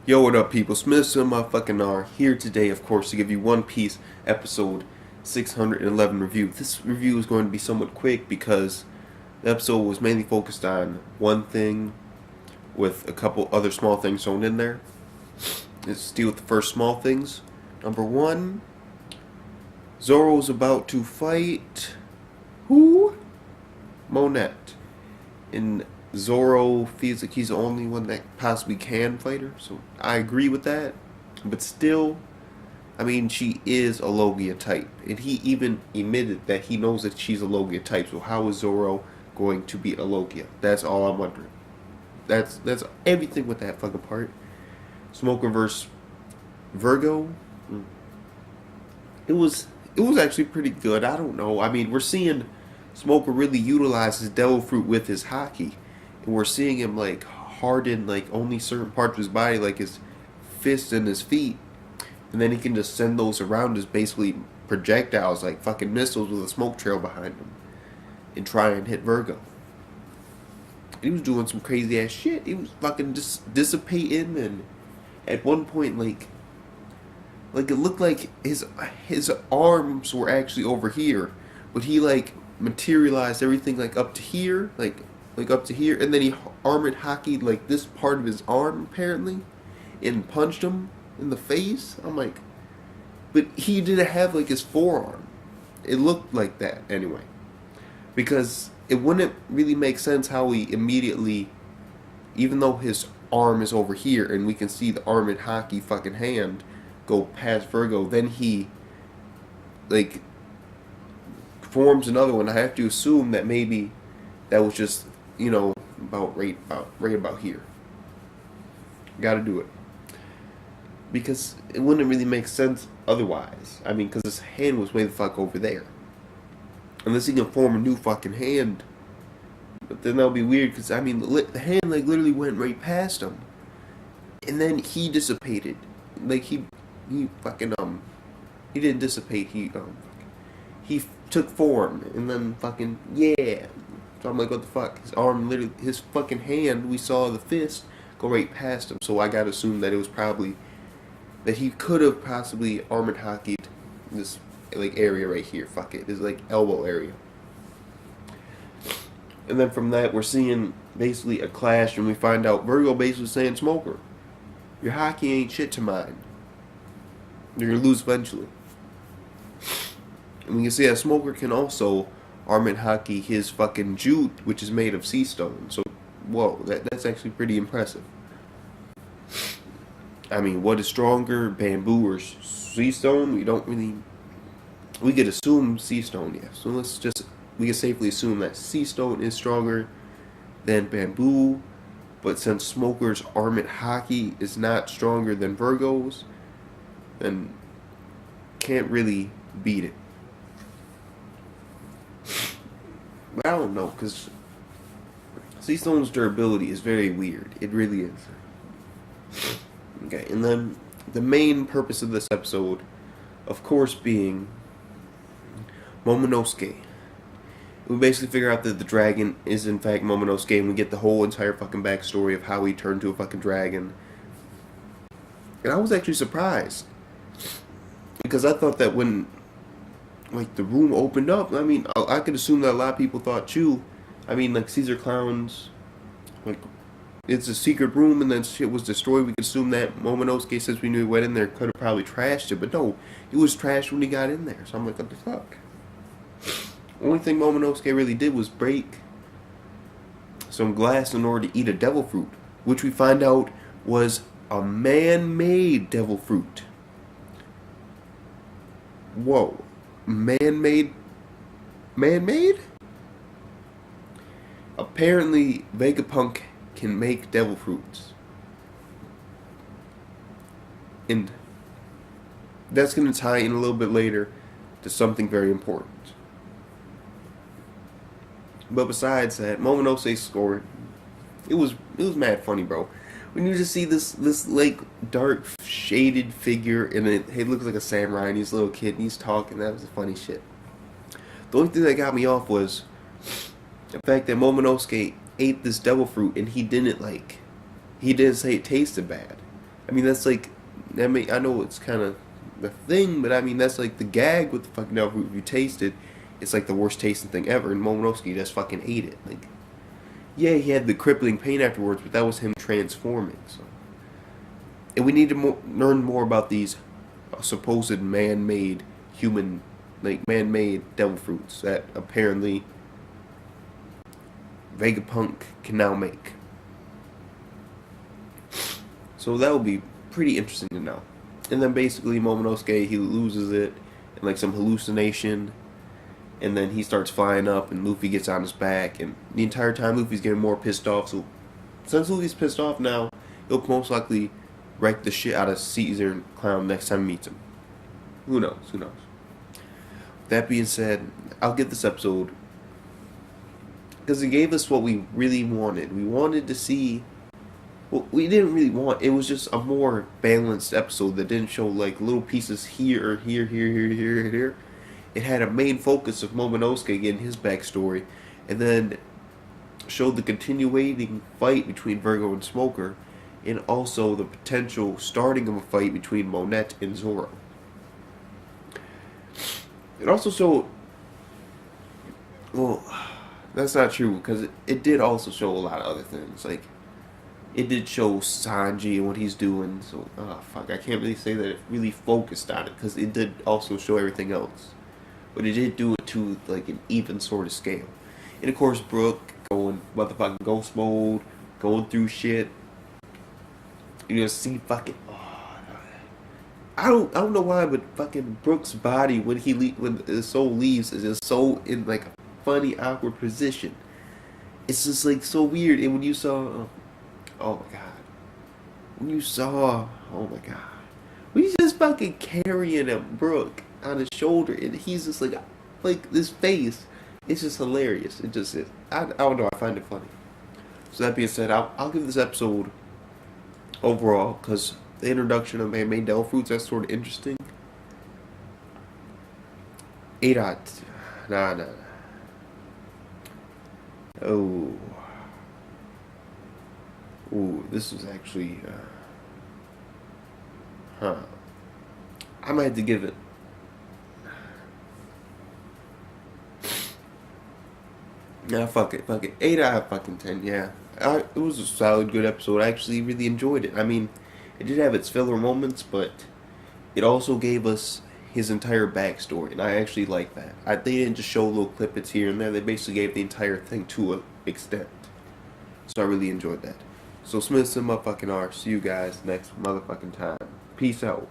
Yo, what up, people? Smith and motherfucking R here today, of course, to give you One Piece episode 611 review. This review is going to be somewhat quick because the episode was mainly focused on one thing with a couple other small things thrown in there. Let's deal with the first small things. Number one, Zoro's about to fight who? Monette. And Zoro feels like he's the only one that possibly can fight her, so I agree with that. But still, I mean, she is a Logia type, and he even admitted that he knows that she's a Logia type. So how is Zoro going to beat a Logia? That's all I'm wondering. That's everything with that fucking part. Smoker versus Virgo. It was actually pretty good. I don't know. I mean, we're seeing Smoker really utilize his devil fruit with his haki. And we're seeing him like harden like only certain parts of his body, like his fists and his feet. And then he can just send those around as basically projectiles, like fucking missiles with a smoke trail behind him. And try and hit Virgo. He was doing some crazy ass shit. He was fucking just dissipating, and at one point like it looked like his arms were actually over here. But he like materialized everything like up to here, like up to here, and then he armored hockeyed like this part of his arm apparently, and punched him in the face. I'm like, but he didn't have like his forearm. It looked like that anyway, because it wouldn't really make sense how he immediately, even though his arm is over here and we can see the armored hockey fucking hand go past Virgo, then he like forms another one. I have to assume that maybe that was just, you know, right about here. Gotta do it. Because it wouldn't really make sense otherwise. I mean, because his hand was way the fuck over there. Unless he can form a new fucking hand. But then that would be weird, because, I mean, the hand, like, literally went right past him. And then he dissipated. Like, he fucking, he didn't dissipate, he took form, and then fucking, yeah. So I'm like, what the fuck? His arm literally, his fucking hand, we saw the fist go right past him. So I gotta assume that it was probably, that he could have possibly armored hockeyed this, like, area right here. Fuck it. This, like, elbow area. And then from that, we're seeing basically a clash, and we find out Virgo basically saying, Smoker, your hockey ain't shit to mine. You're gonna lose eventually. And we can see that Smoker can also arm and hockey his fucking jute, which is made of sea stone. So, whoa, that's actually pretty impressive. I mean, what is stronger, bamboo or sea stone? We could assume sea stone, yeah. So we can safely assume that sea stone is stronger than bamboo. But since Smoker's armored hockey is not stronger than Virgo's, then can't really beat it. But I don't know, because sea stone's durability is very weird. It really is. Okay, and then the main purpose of this episode, of course, being Momonosuke. We basically figure out that the dragon is in fact Momonosuke, and we get the whole entire fucking backstory of how he turned to a fucking dragon. And I was actually surprised, because I thought that when, like, the room opened up, I mean, I could assume that a lot of people thought too. I mean, like, Caesar Clown's, like, it's a secret room and then shit was destroyed. We could assume that Momonosuke, since we knew he went in there, could have probably trashed it. But no, it was trashed when he got in there. So I'm like, what the fuck? Only thing Momonosuke really did was break some glass in order to eat a devil fruit, which we find out was a man-made devil fruit. Whoa. Man-made? Apparently, Vegapunk can make devil fruits. And that's going to tie in a little bit later to something very important. But besides that, Momonosuke scored. It was mad funny, bro. When you just see this like dark shaded figure, and it looks like a samurai, and he's a little kid, and he's talking. That was the funny shit. The only thing that got me off was the fact that Momonosuke ate this devil fruit, and he didn't say it tasted bad. I mean, that's like, I mean, I know it's kind of the thing, but I mean, that's like the gag with the fucking devil fruit. If you taste it, it's like the worst tasting thing ever. And Momonosuke just fucking ate it. Like, yeah, he had the crippling pain afterwards, but that was him transforming. So, and we need to learn more about these supposed man-made human, like man-made devil fruits that apparently Vegapunk can now make. So that will be pretty interesting to know. And then basically Momonosuke, he loses it in like some hallucination, and then he starts flying up, and Luffy gets on his back, and the entire time Luffy's getting more pissed off. So since Luffy's pissed off now, he'll most likely wreck the shit out of Caesar and Clown next time he meets him. Who knows? Who knows? That being said, I'll give this episode, because it gave us what we really wanted. We wanted to see. Well, we didn't really want. It was just a more balanced episode that didn't show like little pieces here, here. It had a main focus of Momonosuke getting his backstory, and then showed the continuating fight between Virgo and Smoker, and also the potential starting of a fight between Monet and Zoro. It also showed. Well, that's not true, because it did also show a lot of other things. Like, it did show Sanji and what he's doing, so, fuck, I can't really say that it really focused on it, because it did also show everything else. But it did do it to, like, an even sort of scale. And, of course, Brook going motherfucking ghost mode, going through shit. You know, see fucking... I don't know why, but fucking Brook's body, when when his soul leaves, is just so in, like, a funny, awkward position. It's just, like, so weird. And when you saw... oh my god. When you saw... oh my god. When he's just fucking carrying a Brook on his shoulder, and he's just like this face. It's just hilarious. It just is. I don't know. I find it funny. So that being said, I'll give this episode overall, because the introduction of man-made devil fruits, that's sort of interesting. 8 out. Nah. Oh. Ooh, this was actually, I might have to give it. Nah, fuck it. 8 out of fucking 10, yeah. It was a solid, good episode. I actually really enjoyed it. I mean, it did have its filler moments, but it also gave us his entire backstory, and I actually like that. They didn't just show little clippets here and there. They basically gave the entire thing to an extent. So I really enjoyed that. So Smith's and motherfucking R. See you guys next motherfucking time. Peace out.